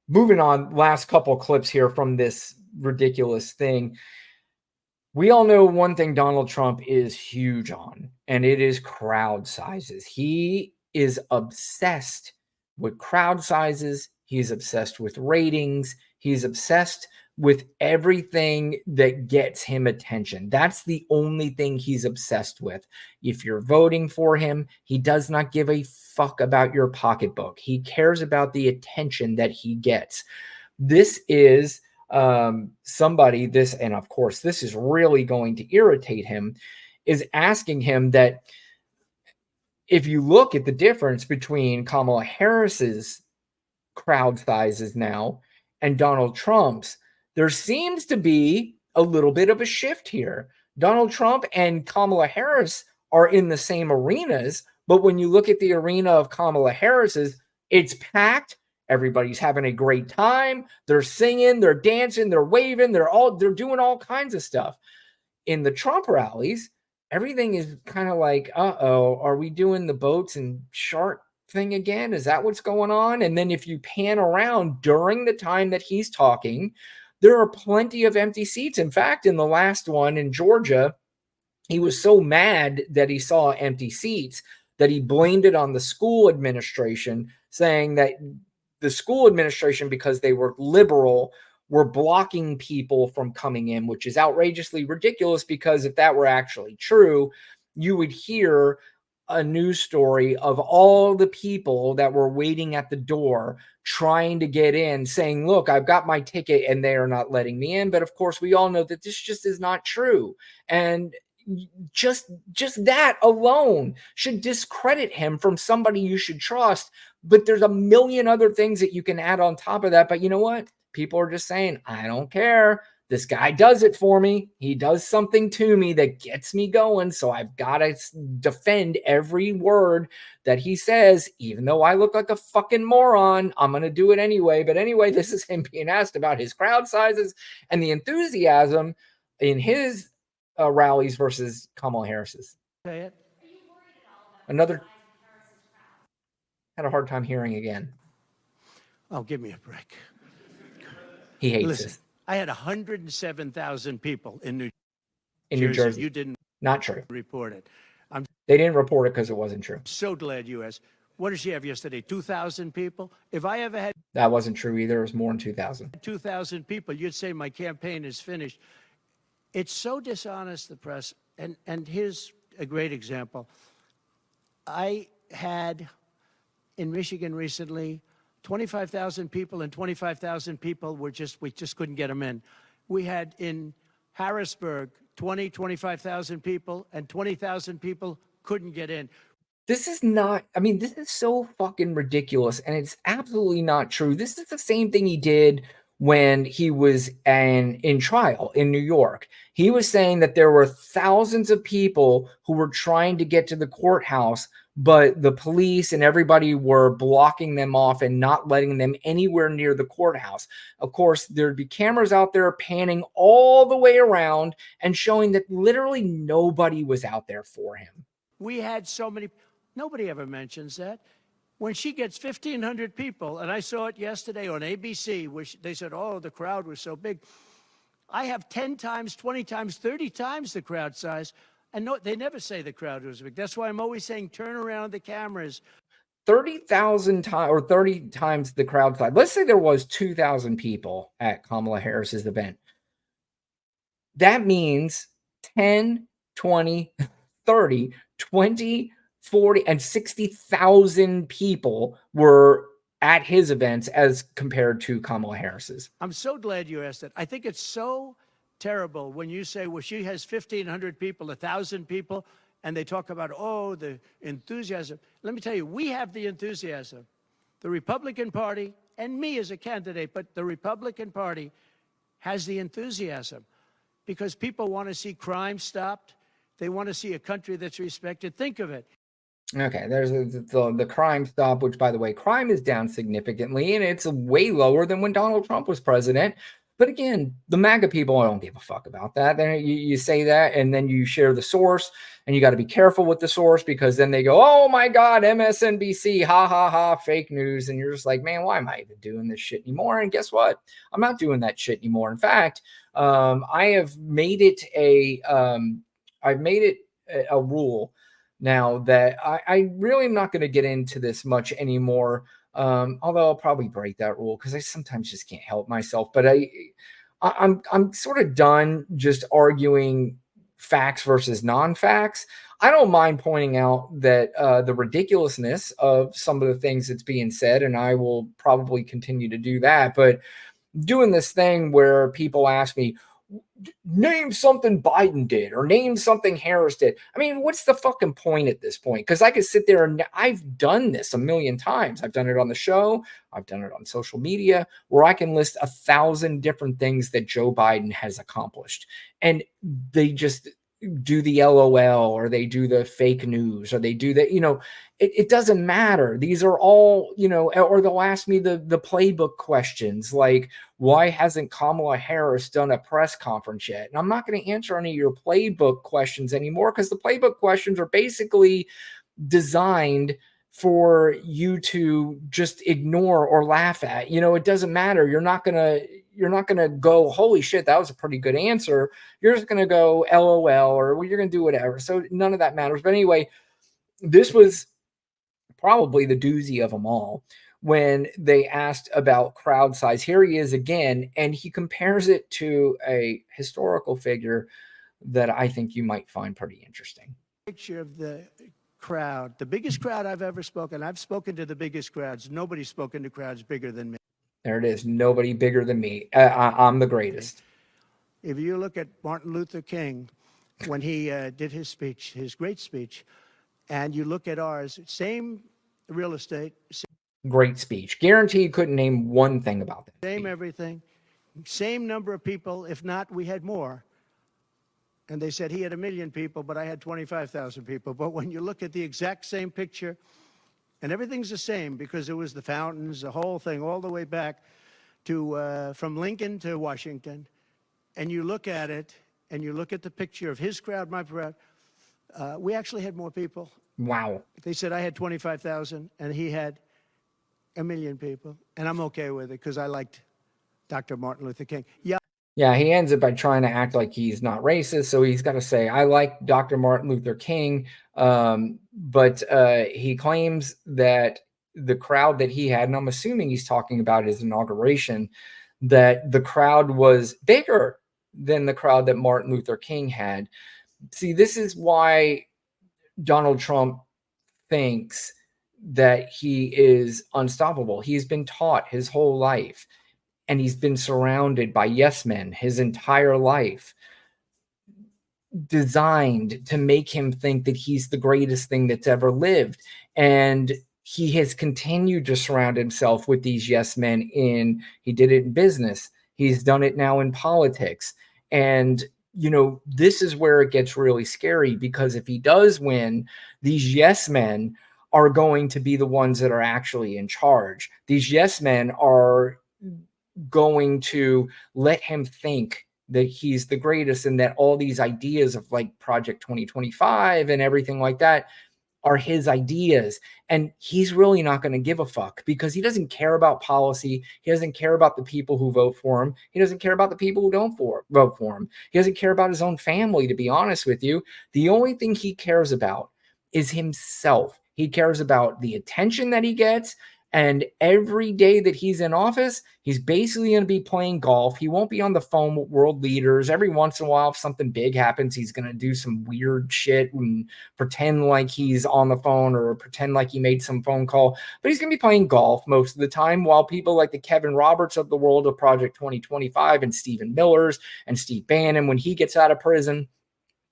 moving on, last couple clips here from this ridiculous thing. We all know one thing Donald Trump is huge on, and it is crowd sizes. He is obsessed with crowd sizes. He's obsessed with ratings. He's obsessed with everything that gets him attention. That's the only thing he's obsessed with. If you're voting for him, he does not give a fuck about your pocketbook. He cares about the attention that he gets. This is somebody, this, and of course, this is really going to irritate him, is asking him that if you look at the difference between Kamala Harris's crowd sizes now and Donald Trump's, there seems to be a little bit of a shift here. Donald Trump and Kamala Harris are in the same arenas, but when you look at the arena of Kamala Harris's, it's packed. Everybody's having a great time. They're singing, they're dancing, they're waving, they're doing all kinds of stuff. In the Trump rallies, everything is kind of like, uh-oh, are we doing the boats and shark thing again? Is that what's going on? And then if you pan around during the time that he's talking, there are plenty of empty seats. In fact, in the last one in Georgia, he was so mad that he saw empty seats that he blamed it on the school administration, saying that the school administration, because they were liberal, were blocking people from coming in, which is outrageously ridiculous, because if that were actually true, you would hear a news story of all the people that were waiting at the door trying to get in, saying, look, I've got my ticket and they are not letting me in. But of course, we all know that this just is not true. And just that alone should discredit him from somebody you should trust. But there's a million other things that you can add on top of that. But you know what? People are just saying, I don't care. This guy does it for me. He does something to me that gets me going. So I've got to defend every word that he says, even though I look like a fucking moron. I'm going to do it anyway. But anyway, this is him being asked about his crowd sizes and the enthusiasm in his rallies versus Kamala Harris's. Another, had a hard time hearing again. Oh, give me a break. He hates this. I had 107,000 people in New Jersey. You didn't not true. Report it. They didn't report it because it wasn't true. So glad you asked. What did she have yesterday? 2,000 people? If I ever had... That wasn't true either. It was more than 2,000. 2,000 people, you'd say my campaign is finished. It's so dishonest, the press. And here's a great example. I had in Michigan recently 25,000 people, and 25,000 people we just couldn't get them in. We had in Harrisburg 25,000 people, and 20,000 people couldn't get in. This is not, I mean, this is so fucking ridiculous, and it's absolutely not true. This is the same thing he did when he was in trial in New York. He was saying that there were thousands of people who were trying to get to the courthouse, but the police and everybody were blocking them off and not letting them anywhere near the courthouse. Of course, there'd be cameras out there panning all the way around and showing that literally nobody was out there for him. We had so many, nobody ever mentions that. When she gets 1,500 people, and I saw it yesterday on ABC, which they said, oh, the crowd was so big. I have 10 times, 20 times, 30 times the crowd size. And no, they never say the crowd was big. That's why I'm always saying, turn around the cameras. 30,000 times or 30 times the crowd size. Let's say there was 2,000 people at Kamala Harris's event. That means 10, 20, 30, 20, 40, and 60,000 people were at his events as compared to Kamala Harris's. I'm so glad you asked that. I think it's so terrible when you say, well, she has 1,500 people, 1,000 people, and they talk about, oh, the enthusiasm. Let me tell you, we have the enthusiasm. The Republican Party, and me as a candidate, but the Republican Party has the enthusiasm because people want to see crime stopped. They want to see a country that's respected. Think of it. Okay, there's the crime stop, which, by the way, crime is down significantly, and it's way lower than when Donald Trump was president. But again, the MAGA people, I don't give a fuck about that. Then you say that, and then you share the source, and you got to be careful with the source, because then they go, "Oh my God, MSNBC, ha ha ha, fake news," and you're just like, "Man, why am I even doing this shit anymore?" And guess what? I'm not doing that shit anymore. In fact, I have made it a rule now that I really am not going to get into this much anymore. Although I'll probably break that rule because I sometimes just can't help myself. But I'm sort of done just arguing facts versus non-facts. I don't mind pointing out that the ridiculousness of some of the things that's being said, and I will probably continue to do that. But doing this thing where people ask me, name something Biden did or name something Harris did. I mean, what's the fucking point at this point? Because I could sit there and I've done this a million times. I've done it on the show. I've done it on social media where I can list 1,000 different things that Joe Biden has accomplished. And they just do the LOL, or they do the fake news, or they do that, it doesn't matter. These are all, or they'll ask me the playbook questions like, why hasn't Kamala Harris done a press conference yet? And I'm not going to answer any of your playbook questions anymore, because the playbook questions are basically designed for you to just ignore or laugh at. It doesn't matter. You're not going to go, holy shit, that was a pretty good answer. You're just going to go LOL, or you're going to do whatever. So none of that matters. But anyway, this was probably the doozy of them all when they asked about crowd size. Here he is again, and he compares it to a historical figure that I think you might find pretty interesting. Picture of the crowd, the biggest crowd I've ever spoken. I've spoken to the biggest crowds. Nobody's spoken to crowds bigger than me. There it is. Nobody bigger than me. I'm the greatest. If you look at Martin Luther King, when he did his speech, his great speech, and you look at ours, same real estate. Great speech. Guaranteed couldn't name one thing about that. Same everything. Same number of people. If not, we had more. And they said he had 1 million people, but I had 25,000 people. But when you look at the exact same picture, and everything's the same because it was the fountains, the whole thing, all the way back to from Lincoln to Washington, and you look at it, and you look at the picture of his crowd, my crowd, we actually had more people. Wow. They said I had 25,000, and he had 1 million people, and I'm okay with it because I liked Dr. Martin Luther King. Yeah, he ends it by trying to act like he's not racist. So he's got to say, I like Dr. Martin Luther King. But he claims that the crowd that he had, and I'm assuming he's talking about his inauguration, that the crowd was bigger than the crowd that Martin Luther King had. See, this is why Donald Trump thinks that he is unstoppable. He's been taught his whole life, and he's been surrounded by yes men his entire life, designed to make him think that he's the greatest thing that's ever lived. And he has continued to surround himself with these yes men. He did it in business. He's done it now in politics. And, this is where it gets really scary, because if he does win, these yes men are going to be the ones that are actually in charge. These yes men are going to let him think that he's the greatest, and that all these ideas of like Project 2025 and everything like that are his ideas. And he's really not going to give a fuck, because he doesn't care about policy. He doesn't care about the people who vote for him. He doesn't care about the people who don't vote for him. He doesn't care about his own family, to be honest with you. The only thing he cares about is himself. He cares about the attention that he gets. And every day that he's in office, he's basically going to be playing golf. He won't be on the phone with world leaders. Every once in a while, if something big happens, he's going to do some weird shit and pretend like he's on the phone, or pretend like he made some phone call. But he's going to be playing golf most of the time, while people like the Kevin Roberts of the world of Project 2025 and Stephen Millers and Steve Bannon, when he gets out of prison,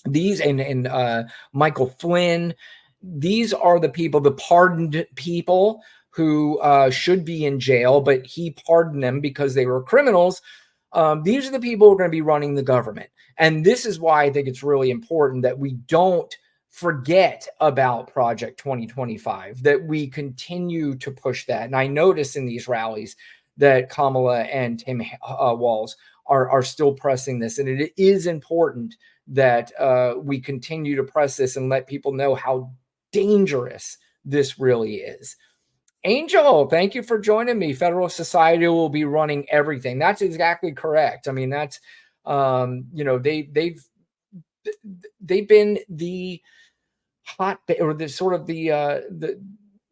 these and Michael Flynn, these are the people, the pardoned people who should be in jail, but he pardoned them because they were criminals. These are the people who are going to be running the government. And this is why I think it's really important that we don't forget about Project 2025, that we continue to push that. And I notice in these rallies, that Kamala and Tim Walz are still pressing this. And it is important that we continue to press this and let people know how dangerous this really is. Angel, thank you for joining me. Federalist Society will be running everything. That's exactly correct. I mean, that's they've been the hot or the sort of the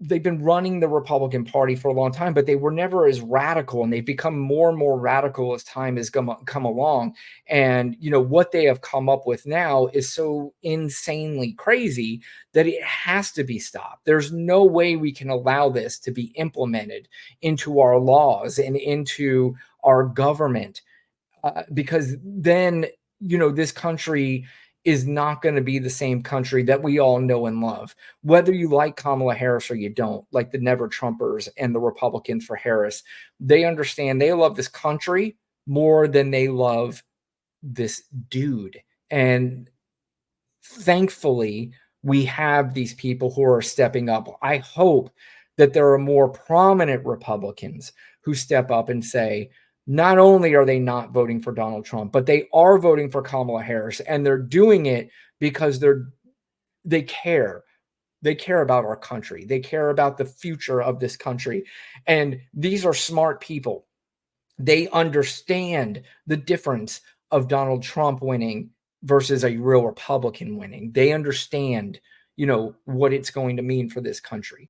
they've been running the Republican Party for a long time, but they were never as radical, and they've become more and more radical as time has come along. And what they have come up with now is so insanely crazy that it has to be stopped. There's no way we can allow this to be implemented into our laws and into our government, because then this country is not going to be the same country that we all know and love. Whether you like Kamala Harris or you don't, like the Never Trumpers and the Republicans for Harris, they understand they love this country more than they love this dude. And thankfully, we have these people who are stepping up. I hope that there are more prominent Republicans who step up and say, not only are they not voting for Donald Trump, but they are voting for Kamala Harris, and they're doing it because they care. They care about our country. They care about the future of this country. And these are smart people. They understand the difference of Donald Trump winning versus a real Republican winning. They understand, what it's going to mean for this country.